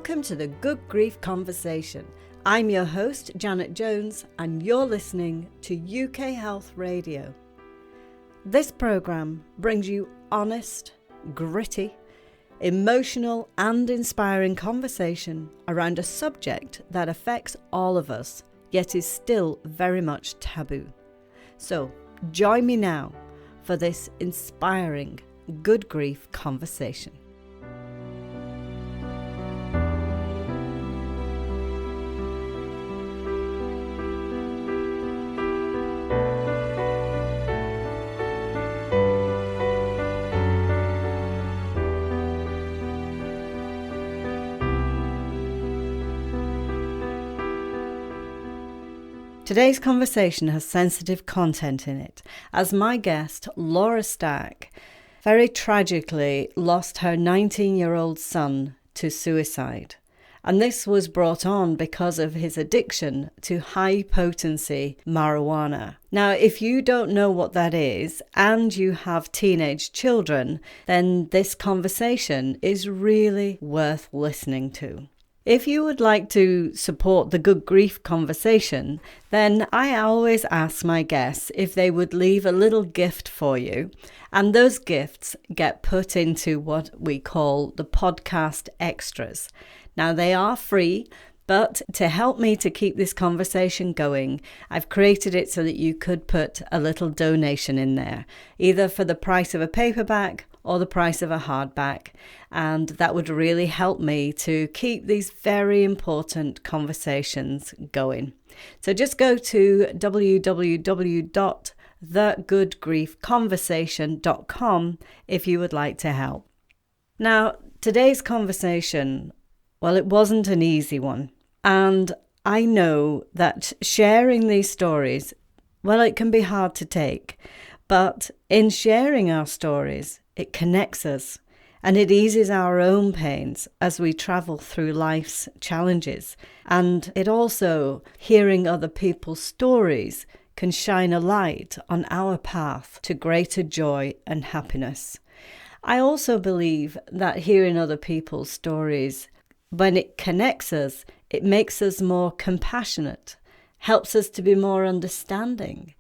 Welcome to the Good Grief Conversation. I'm your host, Janet Jones, and you're listening to UK Health Radio. This programme brings you honest, gritty, emotional and inspiring conversation around a subject that affects all of us, yet is still very much taboo. So join me now for this inspiring Good Grief Conversation. Today's conversation has sensitive content in it, as my guest, Laura Stack, very tragically lost her 19-year-old son to suicide. And this was brought on because of his addiction to high-potency marijuana. Now, if you don't know what that is and you have teenage children, then this conversation is really worth listening to. If you would like to support the Good Grief Conversation, then I always ask my guests if they would leave a little gift for you. And those gifts get put into what we call the podcast extras. Now, they are free, but to help me to keep this conversation going, I've created it so that you could put a little donation in there, either for the price of a paperback or the price of a hardback. And that would really help me to keep these very important conversations going. So just go to www.thegoodgriefconversation.com if you would like to help. Now, today's conversation, well, it wasn't an easy one. And I know that sharing these stories, well, it can be hard to take. But in sharing our stories, it connects us and it eases our own pains as we travel through life's challenges. And it also, hearing other people's stories, can shine a light on our path to greater joy and happiness. I also believe that hearing other people's stories, when it connects us, it makes us more compassionate, helps us to be more understanding.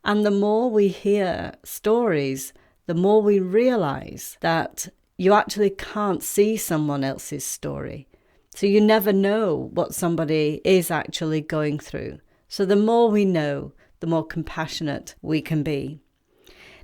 And the more we hear stories, the more we realize that you actually can't see someone else's story. So you never know what somebody is actually going through. So the more we know, the more compassionate we can be.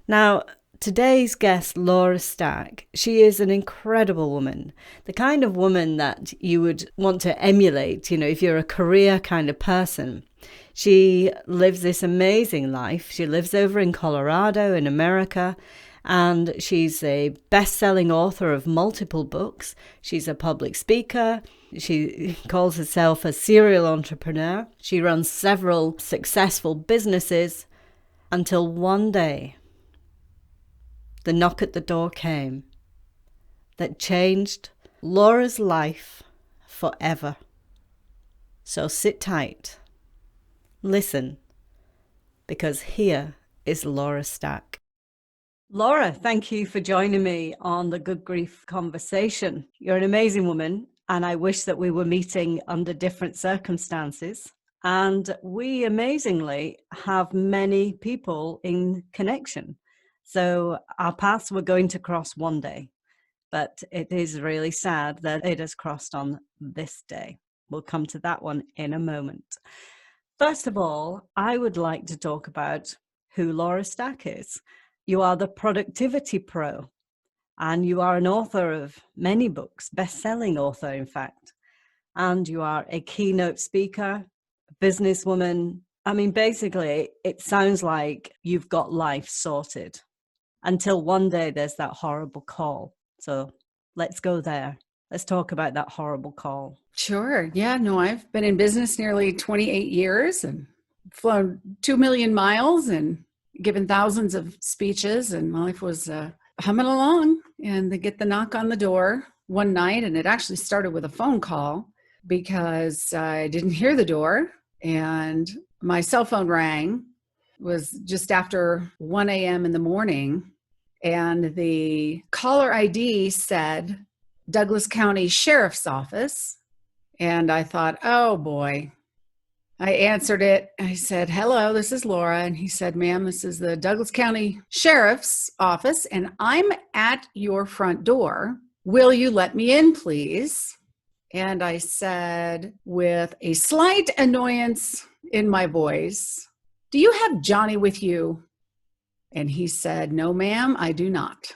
Now, today's guest, Laura Stack, she is an incredible woman, the kind of woman that you would want to emulate, if you're a career kind of person. She lives this amazing life. She lives over in Colorado in America, and she's a best-selling author of multiple books. She's a public speaker. She calls herself a serial entrepreneur. She runs several successful businesses until one day, the knock at the door came that changed Laura's life forever. So sit tight, listen, because here is Laura Stack. Laura, thank you for joining me on the Good Grief Conversation. You're an amazing woman, and I wish that we were meeting under different circumstances. And we amazingly have many people in connection. So our paths were going to cross one day, but it is really sad that it has crossed on this day. We'll come to that one in a moment. First of all, I would like to talk about who Laura Stack is. You are the productivity pro, and you are an author of many books, best-selling author, in fact. And you are a keynote speaker, businesswoman. I mean, basically, it sounds like you've got life sorted until one day there's that horrible call. So let's go there. Let's talk about that horrible call. Sure. Yeah, no, I've been in business nearly 28 years and flown 2 million miles and given thousands of speeches, and my life was humming along. And they get the knock on the door one night, and it actually started with a phone call because I didn't hear the door, and my cell phone rang. It was just after 1 a.m. in the morning, and the caller ID said Douglas County Sheriff's Office. And I thought, oh boy. I answered it. I said, hello, this is Laura. And he said, ma'am, this is the Douglas County Sheriff's Office, and I'm at your front door. Will you let me in, please? And I said, with a slight annoyance in my voice, do you have Johnny with you? And he said, no, ma'am, I do not.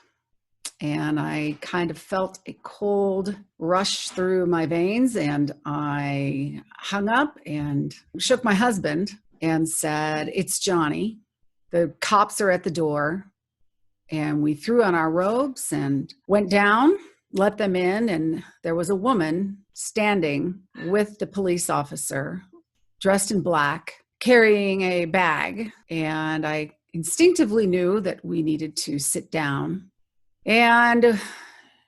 And I kind of felt a cold rush through my veins, and I hung up and shook my husband and said, it's Johnny. The cops are at the door. And we threw on our robes and went down, let them in, and there was a woman standing with the police officer dressed in black, carrying a bag. And I instinctively knew that we needed to sit down. And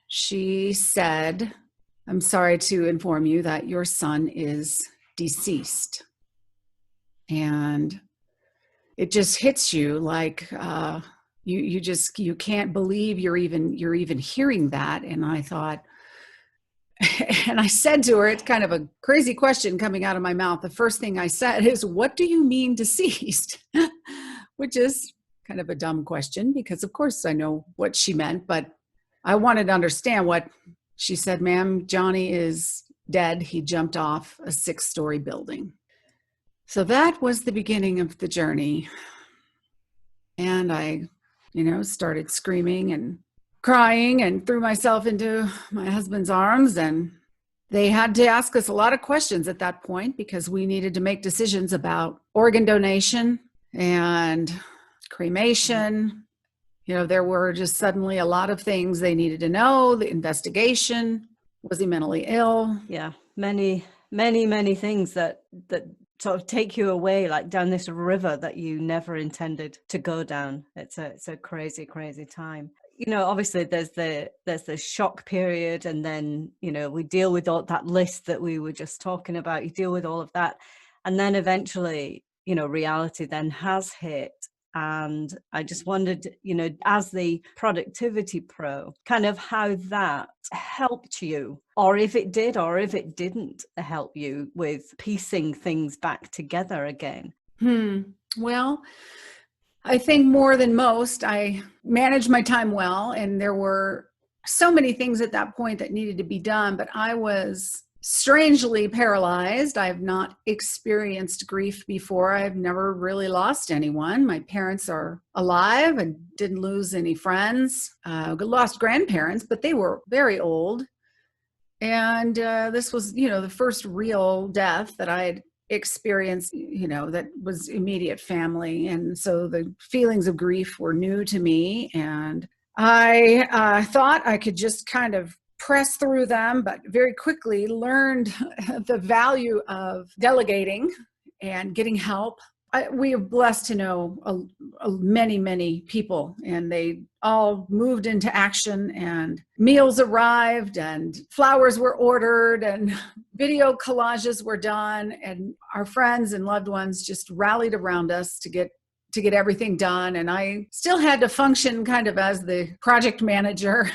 she said, I'm sorry to inform you that your son is deceased. And it just hits you like you can't believe you're even hearing that. And I thought, and I said to her, it's kind of a crazy question coming out of my mouth. The first thing I said is, what do you mean deceased? Which is kind of a dumb question, because of course I know what she meant, but I wanted to understand what she said. Ma'am, Johnny is dead. He jumped off a 6-story building. So that was the beginning of the journey. And I, started screaming and crying and threw myself into my husband's arms. And they had to ask us a lot of questions at that point, because we needed to make decisions about organ donation and cremation. There were just suddenly a lot of things they needed to know. The investigation, was he mentally ill? Yeah, many, many, many things that sort of take you away, like down this river that you never intended to go down. It's a crazy, crazy time. Obviously there's the shock period, and then, we deal with all that list that we were just talking about. You deal with all of that. And then eventually, reality then has hit. And I just wondered, as the productivity pro, kind of how that helped you, or if it did, or if it didn't help you with piecing things back together again. Well, I think more than most, I managed my time well, and there were so many things at that point that needed to be done, but I was strangely paralyzed. I've not experienced grief before. I've never really lost anyone. My parents are alive and didn't lose any friends. Lost grandparents, but they were very old. And this was, the first real death that I had experienced, that was immediate family. And so the feelings of grief were new to me. And I thought I could just kind of press through them, but very quickly learned the value of delegating and getting help. We are blessed to know many, many people, and they all moved into action, and meals arrived, and flowers were ordered, and video collages were done, and our friends and loved ones just rallied around us to get everything done. And I still had to function kind of as the project manager,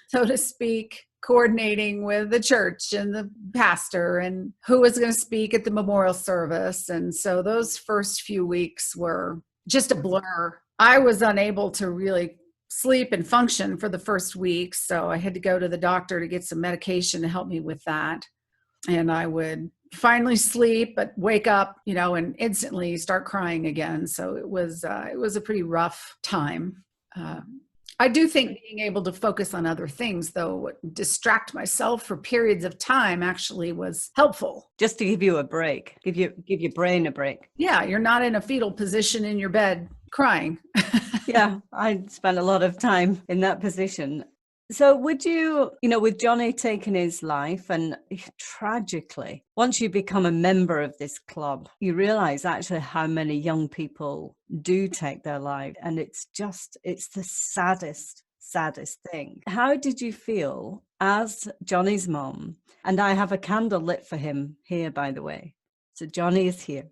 so to speak, coordinating with the church and the pastor and who was going to speak at the memorial service. And so those first few weeks were just a blur. I was unable to really sleep and function for the first week. So I had to go to the doctor to get some medication to help me with that. And I would finally sleep, but wake up, and instantly start crying again. So it was a pretty rough time. I do think being able to focus on other things, though, distract myself for periods of time, actually was helpful. Just to give you a break, give your brain a break. Yeah, you're not in a fetal position in your bed crying. Yeah, I spent a lot of time in that position. So would you, with Johnny taking his life, and tragically, once you become a member of this club, you realize actually how many young people do take their life. And it's the saddest thing. How did you feel as Johnny's mom? And I have a candle lit for him here, by the way. So Johnny is here.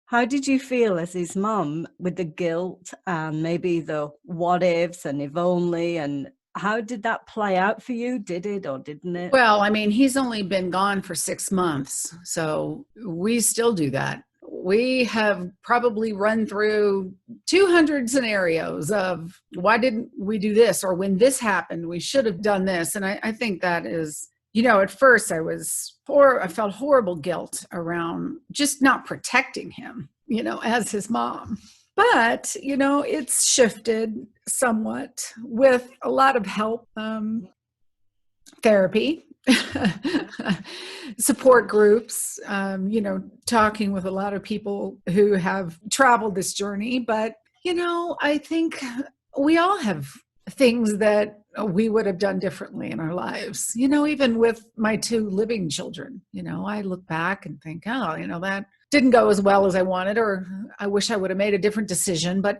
How did you feel as his mom, with the guilt and maybe the what ifs and if only, and how did that play out for you? Did it or didn't it? Well, I mean, he's only been gone for 6 months, so we still do that. We have probably run through 200 scenarios of why didn't we do this, or when this happened, we should have done this. And I think that is, at first I felt horrible guilt around just not protecting him, as his mom. But, it's shifted somewhat with a lot of help, therapy, support groups, talking with a lot of people who have traveled this journey. But, I think we all have things that we would have done differently in our lives, even with my 2 living children. I look back and think, oh, that didn't go as well as I wanted, or I wish I would have made a different decision. But,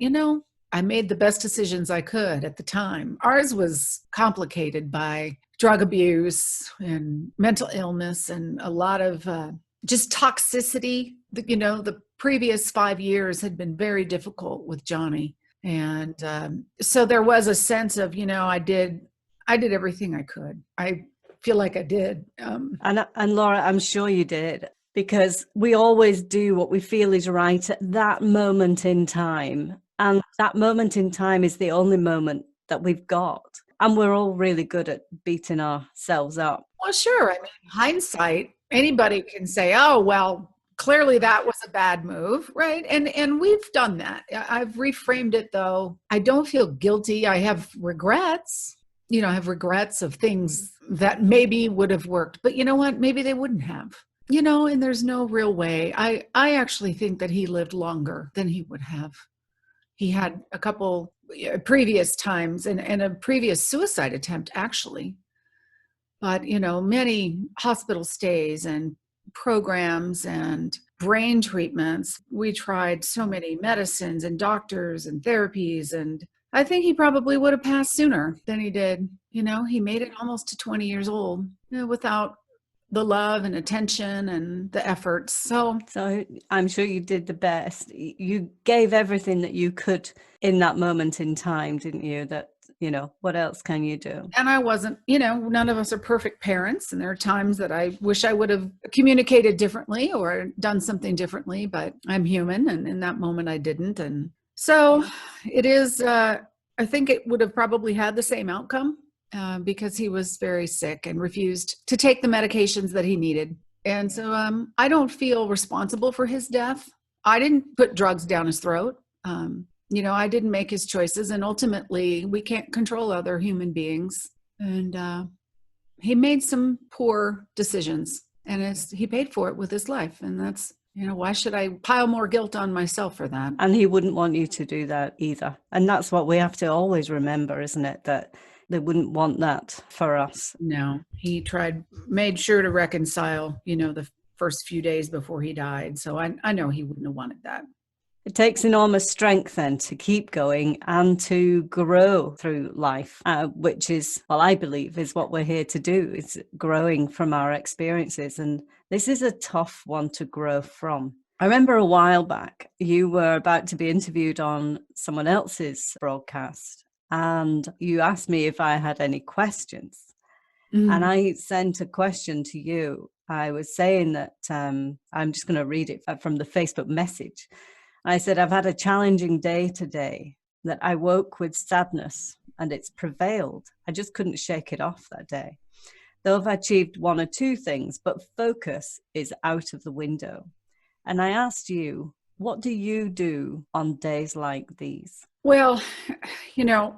I made the best decisions I could at the time. Ours was complicated by drug abuse and mental illness and a lot of just toxicity. The previous 5 years had been very difficult with Johnny. And so there was a sense of, I did everything I could. I feel like I did. And Laura, I'm sure you did, because we always do what we feel is right at that moment in time. And that moment in time is the only moment that we've got. And we're all really good at beating ourselves up. Well, sure. I mean, hindsight, anybody can say, oh, well, clearly that was a bad move, right? And we've done that. I've reframed it, though. I don't feel guilty. I have regrets. I have regrets of things that maybe would have worked. But you know what? Maybe they wouldn't have. And there's no real way. I actually think that he lived longer than he would have. He had a couple previous times and a previous suicide attempt, actually. But, many hospital stays and programs and brain treatments. We tried so many medicines and doctors and therapies. And I think he probably would have passed sooner than he did. He made it almost to 20 years old without the love and attention and the efforts. So I'm sure you did the best. You gave everything that you could in that moment in time, didn't you? That, what else can you do? And I wasn't, none of us are perfect parents. And there are times that I wish I would have communicated differently or done something differently, but I'm human. And in that moment I didn't. And so it is, I think it would have probably had the same outcome. Because he was very sick and refused to take the medications that he needed. And so I don't feel responsible for his death. I didn't put drugs down his throat. I didn't make his choices. And ultimately, we can't control other human beings. And he made some poor decisions. And he paid for it with his life. And that's, why should I pile more guilt on myself for that? And he wouldn't want you to do that either. And that's what we have to always remember, isn't it? That they wouldn't want that for us. No, he made sure to reconcile, the first few days before he died. So I know he wouldn't have wanted that. It takes enormous strength then to keep going and to grow through life, which is, well, I believe is what we're here to do, is growing from our experiences. And this is a tough one to grow from. I remember a while back, you were about to be interviewed on someone else's broadcast. And you asked me if I had any questions. And I sent a question to you. I was saying that I'm just going to read it from the Facebook message. I said, I've had a challenging day today, that I woke with sadness and it's prevailed. I just couldn't shake it off that day. Though I've achieved 1 or 2 things, but focus is out of the window. And I asked you, what do you do on days like these? Well,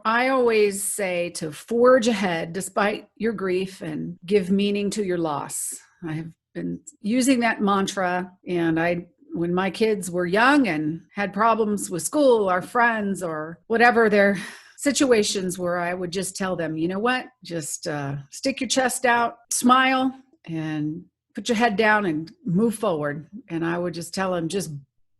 I always say to forge ahead despite your grief and give meaning to your loss. I have been using that mantra, and when my kids were young and had problems with school or friends or whatever their situations were, I would just tell them, you know what, just stick your chest out, smile, and put your head down and move forward. And I would just tell them, just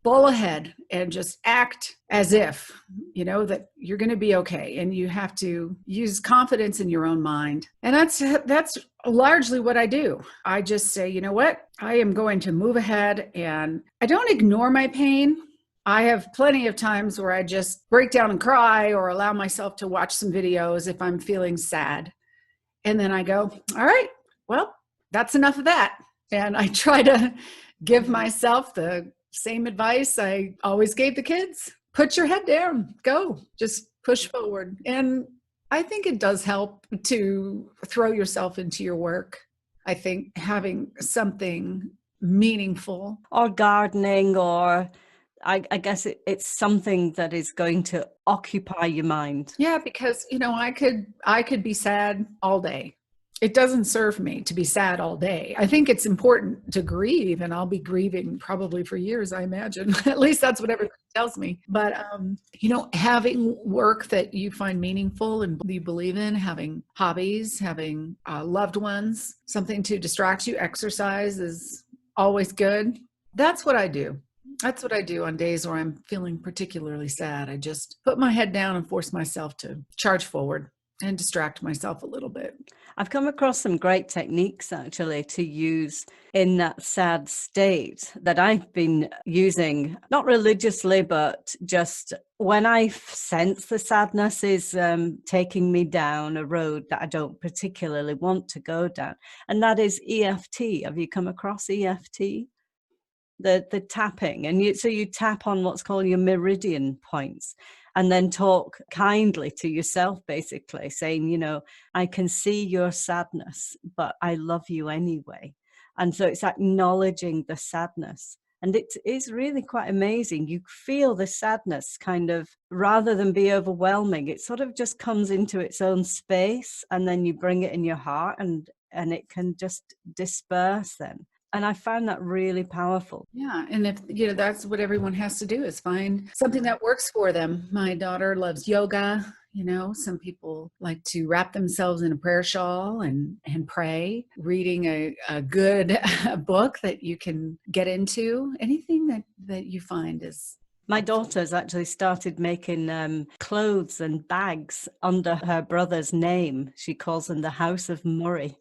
bull ahead and just act as if, that you're going to be okay. And you have to use confidence in your own mind. And that's largely what I do. I just say, you know what, I am going to move ahead, and I don't ignore my pain. I have plenty of times where I just break down and cry or allow myself to watch some videos if I'm feeling sad. And then I go, all right, well, that's enough of that. And I try to give myself the same advice I always gave the kids. Put your head down, go, just push forward. And I think it does help to throw yourself into your work. I think having something meaningful. Or gardening, or I guess it's something that is going to occupy your mind. Yeah, because I could be sad all day. It doesn't serve me to be sad all day. I think it's important to grieve, and I'll be grieving probably for years, I imagine. At least that's what everybody tells me. But having work that you find meaningful and you believe in, having hobbies, having loved ones, something to distract you, exercise is always good. That's what I do. That's what I do on days where I'm feeling particularly sad. I just put my head down and force myself to charge forward and distract myself a little bit. I've come across some great techniques actually to use in that sad state that I've been using, not religiously, but just when I sense the sadness is taking me down a road that I don't particularly want to go down. And that is EFT. Have you come across EFT? The tapping, and you tap on what's called your meridian points, and then talk kindly to yourself, basically saying, I can see your sadness, but I love you anyway. And so it's acknowledging the sadness, and it is really quite amazing. You feel the sadness kind of, rather than be overwhelming, it sort of just comes into its own space, and then you bring it in your heart, and it can just disperse then. And I found that really powerful. Yeah. And if, that's what everyone has to do, is find something that works for them. My daughter loves yoga. Some people like to wrap themselves in a prayer shawl and pray, reading a good book that you can get into. Anything that you find is. My daughter's actually started making clothes and bags under her brother's name. She calls them the House of Murray.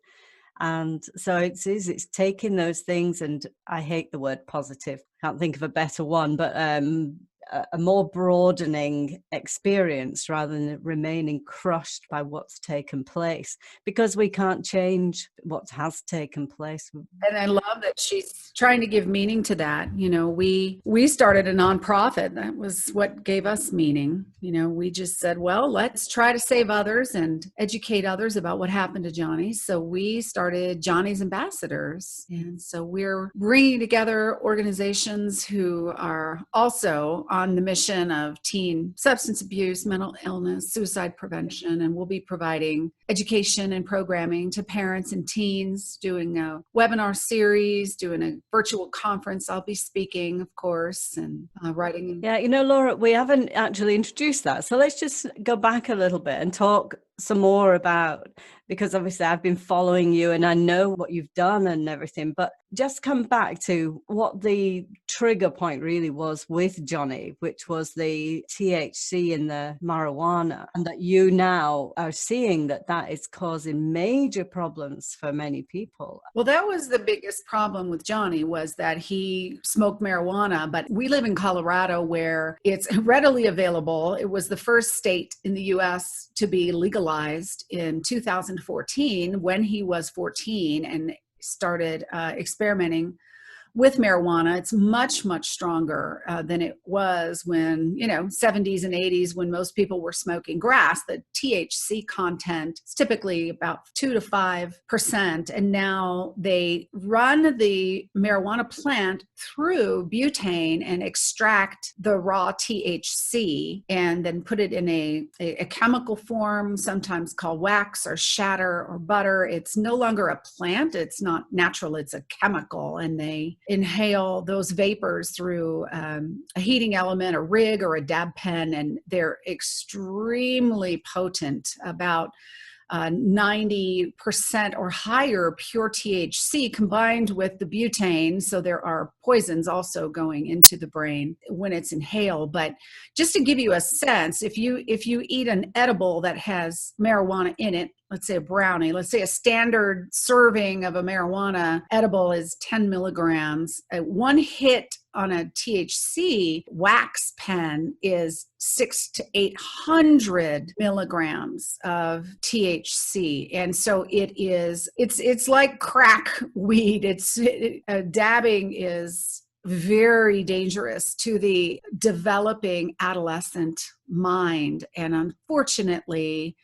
And so it's taking those things, and I hate the word positive, can't think of a better one, but a more broadening experience rather than remaining crushed by what's taken place, because we can't change what has taken place. And I love that she's trying to give meaning to that. We started a nonprofit. That was what gave us meaning. We just said, well, let's try to save others and educate others about what happened to Johnny. So we started Johnny's Ambassadors. And so we're bringing together organizations who are also on the mission of teen substance abuse, mental illness, suicide prevention, and we'll be providing education and programming to parents and teens, doing a webinar series, doing a virtual conference. I'll be speaking, of course, and writing. Yeah, Laura, we haven't actually introduced that. So let's just go back a little bit and talk some more about, because obviously I've been following you and I know what you've done and everything, but just come back to what the trigger point really was with Johnny, which was the THC in the marijuana, and that you now are seeing that is causing major problems for many people. Well, that was the biggest problem with Johnny, was that he smoked marijuana, but we live in Colorado where it's readily available. It was the first state in the US to be legalized in 2014 when he was 14 and started experimenting with marijuana. It's much, much stronger than it was when, 70s and 80s, when most people were smoking grass. The THC content is typically about 2 to 5%. And now they run the marijuana plant through butane and extract the raw THC and then put it in a chemical form, sometimes called wax or shatter or butter. It's no longer a plant. It's not natural. It's a chemical. And they inhale those vapors through a heating element, a rig, or a dab pen, and they're extremely potent, about 90% or higher pure THC combined with the butane. So there are poisons also going into the brain when it's inhaled. But just to give you a sense, if you eat an edible that has marijuana in it, let's say a brownie, let's say a standard serving of a marijuana edible is 10 milligrams. One hit on a THC wax pen is 600 to 800 milligrams of THC. And so it's like crack weed. Dabbing is very dangerous to the developing adolescent mind. And unfortunately,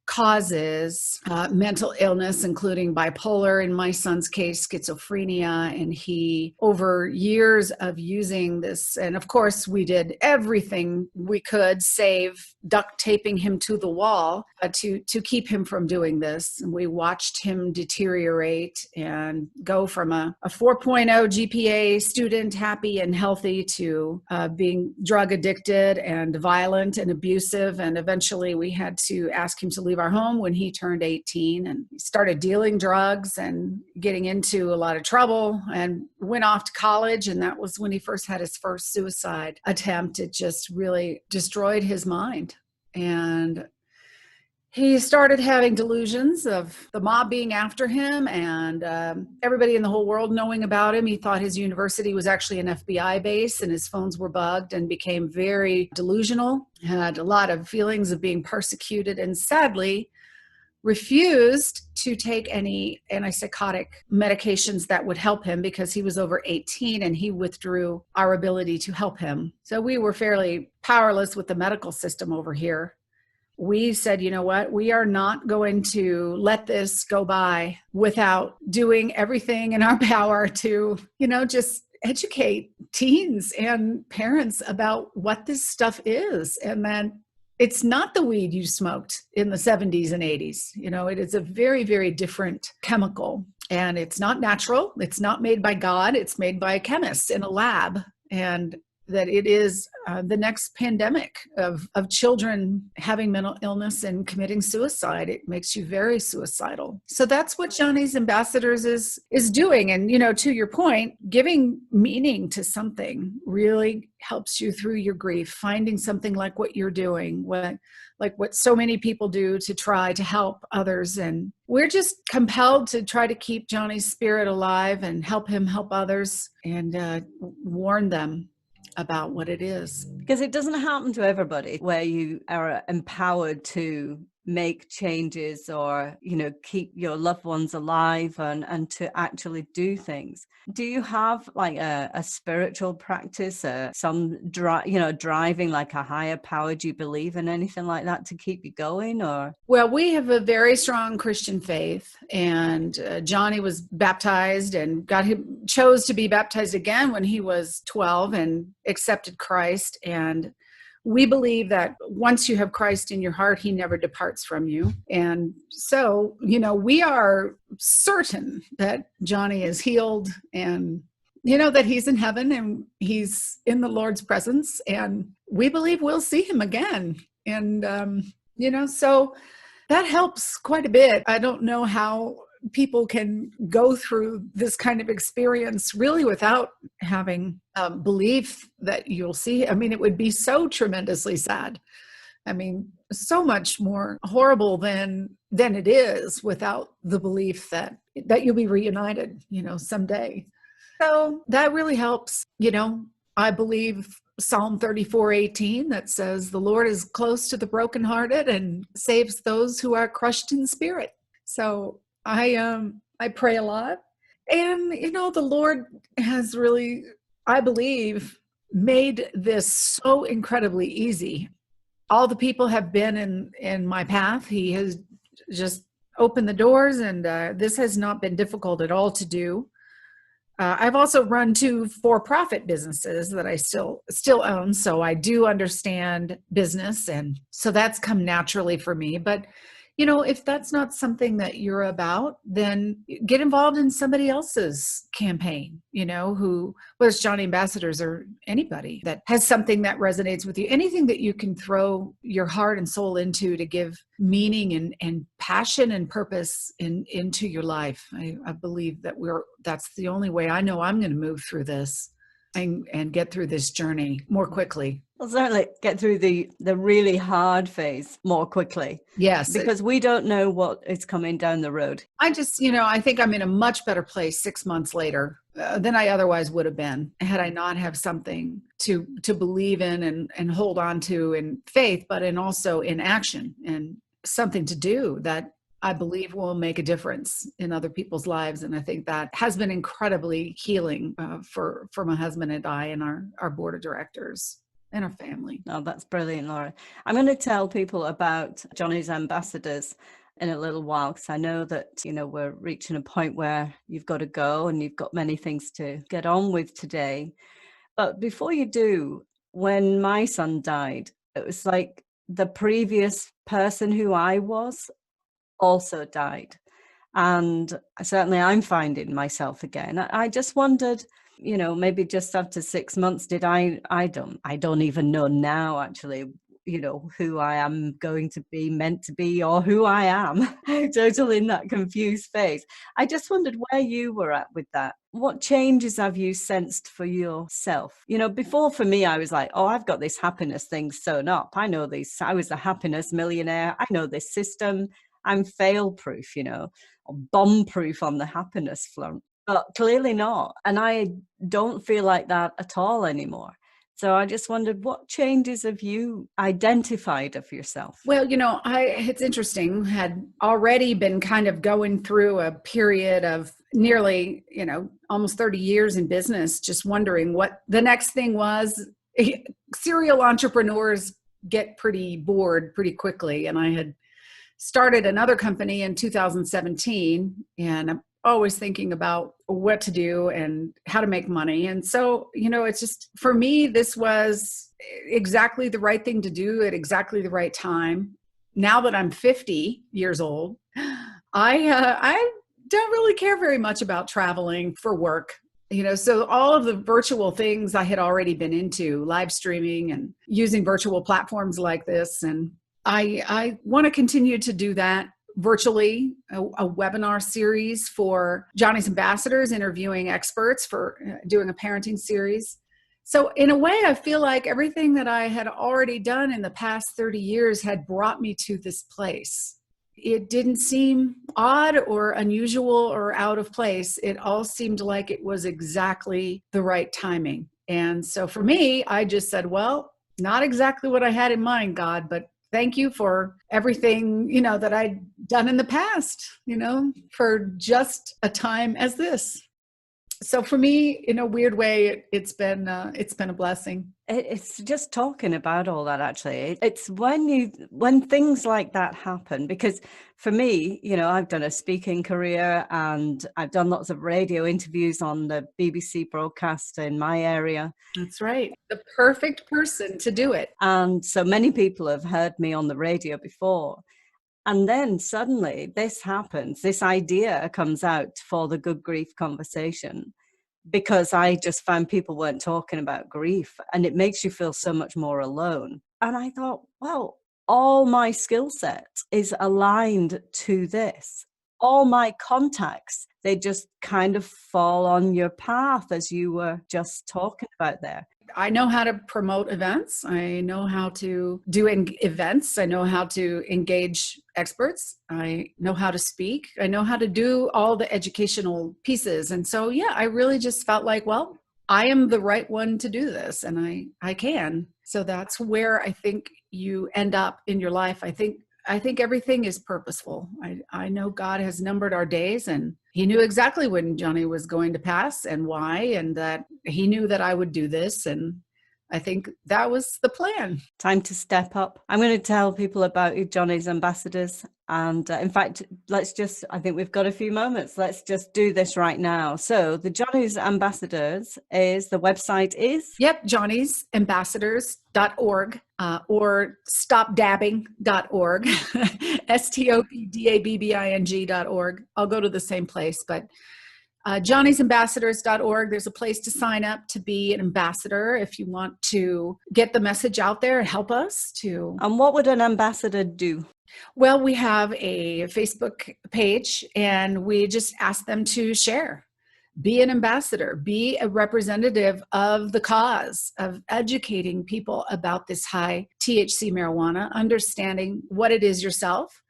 causes mental illness, including bipolar, in my son's case, schizophrenia. And he, over years of using this, and of course, we did everything we could, save duct taping him to the wall to keep him from doing this. And we watched him deteriorate and go from a 4.0 GPA student, happy and healthy, to being drug addicted and violent and abusive. And eventually we had to ask him to leave our home when he turned 18, and he started dealing drugs and getting into a lot of trouble and went off to college. And that was when he first had his first suicide attempt. It just really destroyed his mind. And he started having delusions of the mob being after him and everybody in the whole world knowing about him. He thought his university was actually an FBI base and his phones were bugged, and became very delusional, had a lot of feelings of being persecuted, and sadly refused to take any antipsychotic medications that would help him because he was over 18 and he withdrew our ability to help him. So we were fairly powerless with the medical system over here. We said, you know what, we are not going to let this go by without doing everything in our power to, just educate teens and parents about what this stuff is. And then it's not the weed you smoked in the 70s and 80s. It is a very, very different chemical, and it's not natural. It's not made by God. It's made by a chemist in a lab. And that it is the next pandemic of children having mental illness and committing suicide. It makes you very suicidal. So that's what Johnny's Ambassadors is doing. And, to your point, giving meaning to something really helps you through your grief, finding something like what you're doing, like what so many people do to try to help others. And we're just compelled to try to keep Johnny's spirit alive and help him help others and warn them about what it is. Because it doesn't happen to everybody where you are empowered to make changes or, keep your loved ones alive and to actually do things. Do you have like a spiritual practice, driving like a higher power? Do you believe in anything like that to keep you going? Or? Well, we have a very strong Christian faith, and Johnny was baptized and chose to be baptized again when he was 12 and accepted Christ. And we believe that once you have Christ in your heart, he never departs from you. And so, we are certain that Johnny is healed and, that he's in heaven and he's in the Lord's presence. And we believe we'll see him again. And, so that helps quite a bit. I don't know how people can go through this kind of experience really without having belief that you'll see. I mean, it would be so tremendously sad. I mean, so much more horrible than it is without the belief that you'll be reunited, someday. So that really helps. I believe Psalm 34:18 that says the Lord is close to the brokenhearted and saves those who are crushed in spirit. So I pray a lot, and the Lord has really, I believe, made this so incredibly easy. All the people have been in my path. He has just opened the doors, and this has not been difficult at all to do. I've also run 2 for-profit businesses that I still own, so I do understand business, and so that's come naturally for me. But if that's not something that you're about, then get involved in somebody else's campaign, whether it's Johnny Ambassadors or anybody that has something that resonates with you, anything that you can throw your heart and soul into to give meaning and passion and purpose into your life. I believe that that's the only way I know I'm going to move through this. and get through this journey more quickly. Well, certainly get through the really hard phase more quickly. Yes. Because we don't know what is coming down the road. I just, I think I'm in a much better place 6 months later than I otherwise would have been had I not have something to believe in and hold on to in faith, but also in action, and something to do that I believe will make a difference in other people's lives. And I think that has been incredibly healing for my husband and I and our board of directors and our family. Oh, that's brilliant, Laura. I'm going to tell people about Johnny's Ambassadors in a little while, because I know that, we're reaching a point where you've got to go and you've got many things to get on with today. But before you do, when my son died, it was like the previous person who I was also died. And certainly I'm finding myself again. I just wondered, maybe just after 6 months, I don't even know now, actually, who I am going to be, meant to be, or who I am. Totally in that confused phase. I just wondered where you were at with that. What changes have you sensed for yourself? Before, for me, I was like, oh, I've got this happiness thing sewn up. I know this. I was a happiness millionaire. I know this system. I'm fail proof, or bomb proof on the happiness front. But clearly not. And I don't feel like that at all anymore. So I just wondered, what changes have you identified of yourself? Well, it's interesting, had already been kind of going through a period of nearly, almost 30 years in business, just wondering what the next thing was. Serial entrepreneurs get pretty bored pretty quickly. And I had started another company in 2017, and I'm always thinking about what to do and how to make money. And so, it's just, for me, this was exactly the right thing to do at exactly the right time. Now that I'm 50 years old, I don't really care very much about traveling for work. So all of the virtual things I had already been into, live streaming and using virtual platforms like this. And I want to continue to do that virtually, a webinar series for Johnny's Ambassadors, interviewing experts, for doing a parenting series. So in a way, I feel like everything that I had already done in the past 30 years had brought me to this place. It didn't seem odd or unusual or out of place. It all seemed like it was exactly the right timing. And so for me, I just said, well, not exactly what I had in mind, God, but thank you for everything, that I'd done in the past, for just a time as this. So for me, in a weird way, it's been a blessing. It's just talking about all that, actually. It's when things like that happen, because for me, I've done a speaking career and I've done lots of radio interviews on the BBC broadcast in my area. That's right. The perfect person to do it. And so many people have heard me on the radio before. And then suddenly this happens, this idea comes out for the Good Grief Conversation, because I just found people weren't talking about grief, and it makes you feel so much more alone. And I thought, well, all my skill set is aligned to this. All my contacts, they just kind of fall on your path, as you were just talking about there. I know how to promote events. I know how to do events. I know how to engage experts. I know how to speak. I know how to do all the educational pieces. And so, yeah, I really just felt like, well, I am the right one to do this, and I can. So that's where I think you end up in your life. I think everything is purposeful. I know God has numbered our days, and he knew exactly when Johnny was going to pass and why, and that he knew that I would do this. And I think that was the plan. Time to step up. I'm going to tell people about Johnny's Ambassadors. And in fact, I think we've got a few moments. Let's just do this right now. So the Johnny's Ambassadors the website is? Yep, johnnysambassadors.org or stopdabbing.org, stopdabbing.org. I'll go to the same place, but johnnysambassadors.org. There's a place to sign up to be an ambassador if you want to get the message out there and help us to. And what would an ambassador do? Well, we have a Facebook page, and we just ask them to share be an ambassador, be a representative of the cause of educating people about this high THC marijuana, understanding what it is yourself,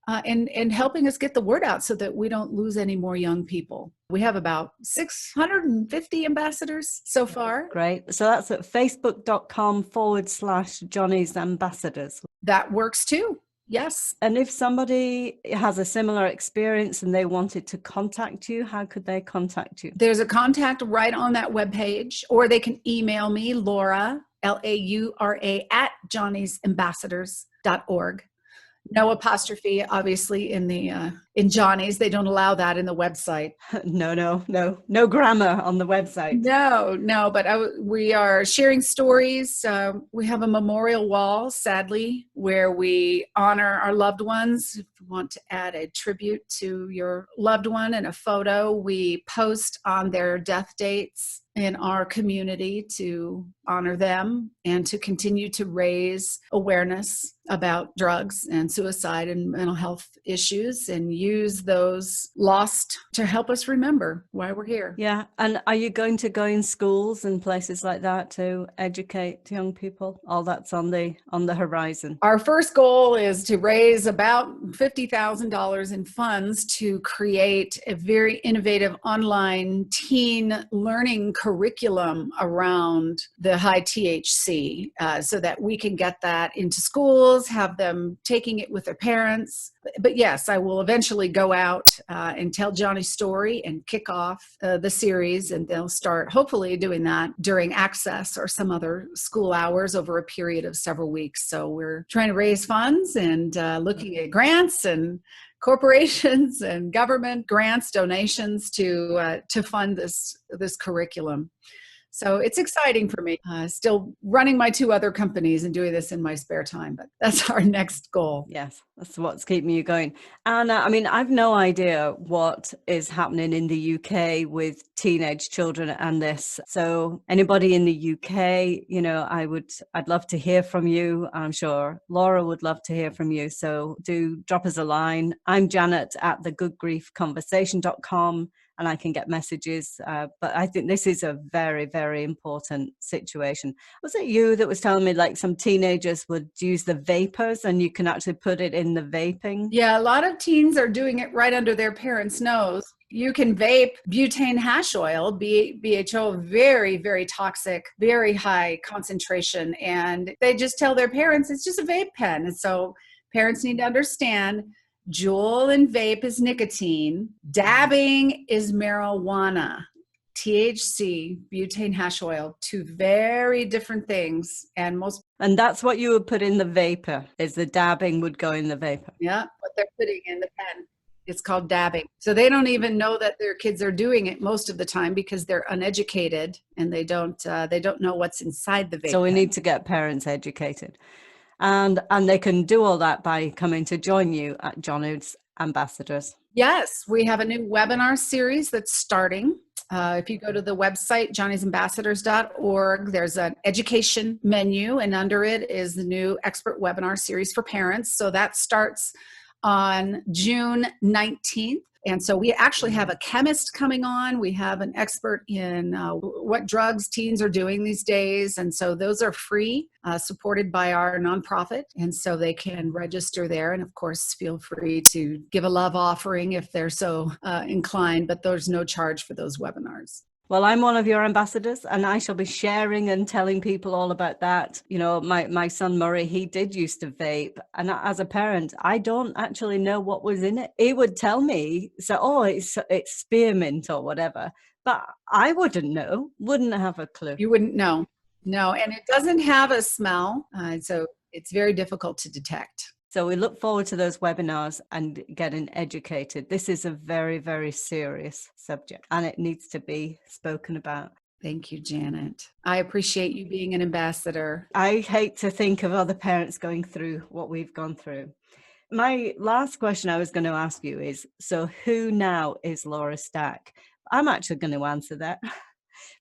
and helping us get the word out so that we don't lose any more young people. We have about 650 ambassadors so far. Great. So that's at facebook.com/Johnny's Ambassadors. That works too. Yes. And if somebody has a similar experience and they wanted to contact you, how could they contact you? There's a contact right on that webpage, or they can email me, Laura, Laura, at johnnysambassadors.org. No apostrophe, obviously, in Johnny's. They don't allow that in the website. No grammar on the website. No, but we are sharing stories. We have a memorial wall, sadly, where we honor our loved ones. If you want to add a tribute to your loved one and a photo, we post on their death dates in our community to honor them and to continue to raise awareness about drugs and suicide and mental health issues, and use those lost to help us remember why we're here. Yeah. And are you going to go in schools and places like that to educate young people? All that's on the horizon. Our first goal is to raise about $50,000 in funds to create a very innovative online teen learning curriculum around the high THC, so that we can get that into schools, have them taking it with their parents. But yes, I will eventually go out and tell Johnny's story and kick off the series, and they'll start hopefully doing that during Access or some other school hours over a period of several weeks. So we're trying to raise funds and looking at grants and corporations and government grants, donations to fund this curriculum. So it's exciting for me. Still running my 2 other companies and doing this in my spare time, but that's our next goal. Yes, that's what's keeping you going. And I mean, I've no idea what is happening in the UK with teenage children and this. So anybody in the UK, I'd love to hear from you. I'm sure Laura would love to hear from you. So do drop us a line. I'm Janet at thegoodgriefconversation.com. And I can get messages. But I think this is a very, very important situation. Was it you that was telling me like some teenagers would use the vapors and you can actually put it in the vaping? Yeah, a lot of teens are doing it right under their parents' nose. You can vape butane hash oil, BHO, very, very toxic, very high concentration. And they just tell their parents it's just a vape pen. And so parents need to understand Juul and vape is nicotine. Dabbing is marijuana. THC, butane hash oil, 2 very different things. And that's what you would put in the vapor, is the dabbing would go in the vapor. Yeah, what they're putting in the pen. It's called dabbing. So they don't even know that their kids are doing it most of the time because they're uneducated and they don't know what's inside the vape. So we need to get parents educated. And they can do all that by coming to join you at Johnny's Ambassadors. Yes, we have a new webinar series that's starting. If you go to the website, johnnysambassadors.org, there's an education menu, and under it is the new expert webinar series for parents. So that starts on June 19th. And so we actually have a chemist coming on. We have an expert in what drugs teens are doing these days. And so those are free, supported by our nonprofit. And so they can register there. And of course, feel free to give a love offering if they're so inclined, but there's no charge for those webinars. Well, I'm one of your ambassadors and I shall be sharing and telling people all about that. My son Murray, he did used to vape. And as a parent, I don't actually know what was in it. He would tell me, it's spearmint or whatever. But I wouldn't know, wouldn't have a clue. You wouldn't know. No, and it doesn't have a smell. So it's very difficult to detect. So we look forward to those webinars and getting educated. This is a very, very serious subject and it needs to be spoken about. Thank you, Janet. I appreciate you being an ambassador. I hate to think of other parents going through what we've gone through. My last question I was going to ask you is, so who now is Laura Stack? I'm actually going to answer that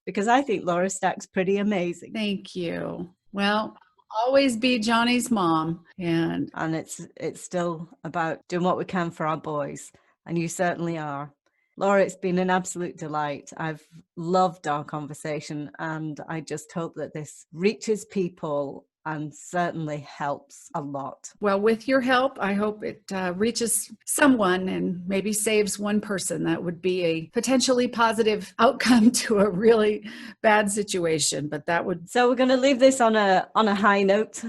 because I think Laura Stack's pretty amazing. Thank you. Well, always be Johnny's mom. And it's still about doing what we can for our boys. And you certainly are. Laura, it's been an absolute delight. I've loved our conversation, and I just hope that this reaches people and certainly helps a lot. Well, with your help, I hope it reaches someone and maybe saves one person. That would be a potentially positive outcome to a really bad situation, but that would... So we're going to leave this on a high note.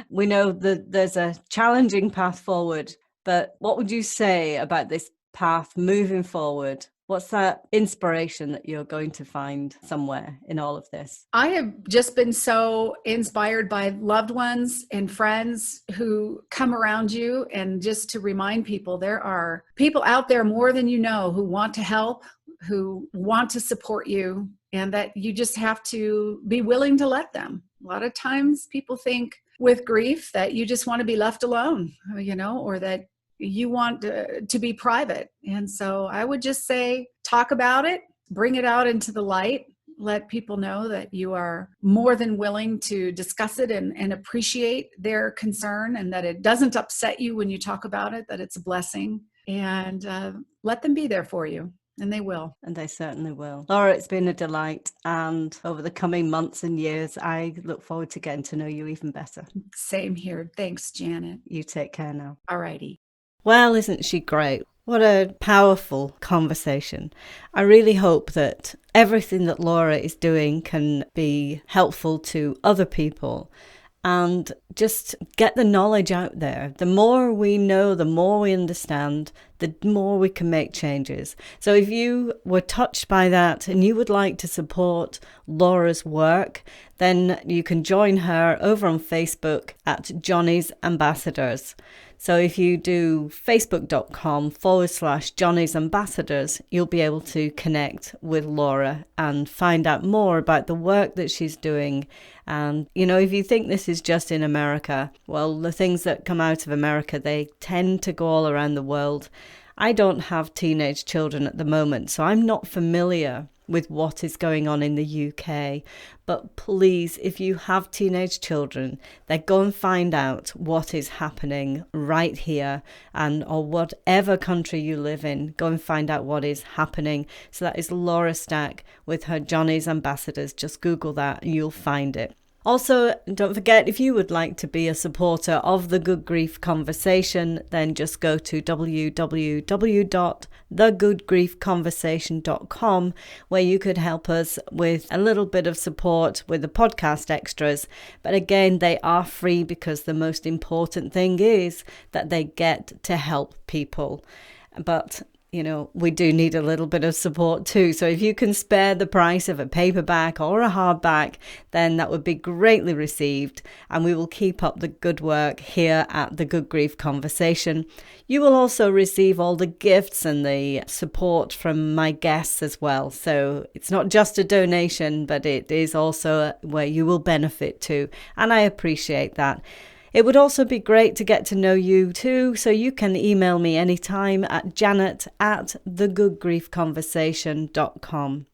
We know that there's a challenging path forward, but what would you say about this path moving forward? What's that inspiration that you're going to find somewhere in all of this? I have just been so inspired by loved ones and friends who come around you, and just to remind people there are people out there more than you know who want to help, who want to support you, and that you just have to be willing to let them. A lot of times people think with grief that you just want to be left alone, or that you want to be private. And so I would just say, talk about it, bring it out into the light, let people know that you are more than willing to discuss it and appreciate their concern, and that it doesn't upset you when you talk about it, that it's a blessing, and let them be there for you. And they will. And they certainly will. Laura, it's been a delight. And over the coming months and years, I look forward to getting to know you even better. Same here. Thanks, Janet. You take care now. All righty. Well, isn't she great? What a powerful conversation. I really hope that everything that Laura is doing can be helpful to other people, and just get the knowledge out there. The more we know, the more we understand, the more we can make changes. So if you were touched by that and you would like to support Laura's work, then you can join her over on Facebook at Johnny's Ambassadors. So if you do facebook.com/Johnny's Ambassadors, you'll be able to connect with Laura and find out more about the work that she's doing. And, if you think this is just in America, well, the things that come out of America, they tend to go all around the world. I don't have teenage children at the moment, so I'm not familiar with what is going on in the UK. But please, if you have teenage children, then go and find out what is happening right here, or whatever country you live in. Go and find out what is happening. So that is Laura Stack with her Johnny's Ambassadors. Just Google that and you'll find it. Also, don't forget, if you would like to be a supporter of the Good Grief Conversation, then just go to www.thegoodgriefconversation.com, where you could help us with a little bit of support with the podcast extras. But again, they are free, because the most important thing is that they get to help people. But we do need a little bit of support too. So if you can spare the price of a paperback or a hardback, then that would be greatly received. And we will keep up the good work here at the Good Grief Conversation. You will also receive all the gifts and the support from my guests as well. So it's not just a donation, but it is also where you will benefit too. And I appreciate that. It would also be great to get to know you too, so you can email me anytime at janet@thegoodgriefconversation.com.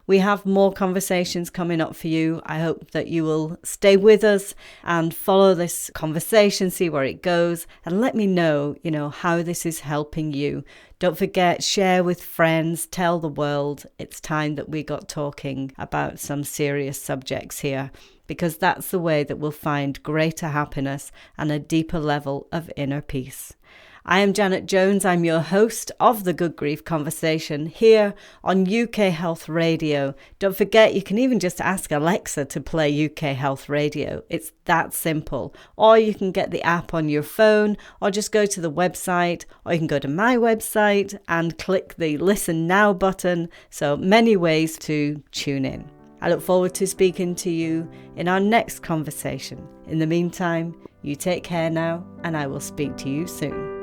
We have more conversations coming up for you. I hope that you will stay with us and follow this conversation, see where it goes, and let me know, how this is helping you. Don't forget, share with friends, tell the world. It's time that we got talking about some serious subjects here, because that's the way that we'll find greater happiness and a deeper level of inner peace. I am Janet Jones. I'm your host of the Good Grief Conversation here on UK Health Radio. Don't forget, you can even just ask Alexa to play UK Health Radio. It's that simple. Or you can get the app on your phone, or just go to the website, or you can go to my website and click the Listen Now button. So many ways to tune in. I look forward to speaking to you in our next conversation. In the meantime, you take care now, and I will speak to you soon.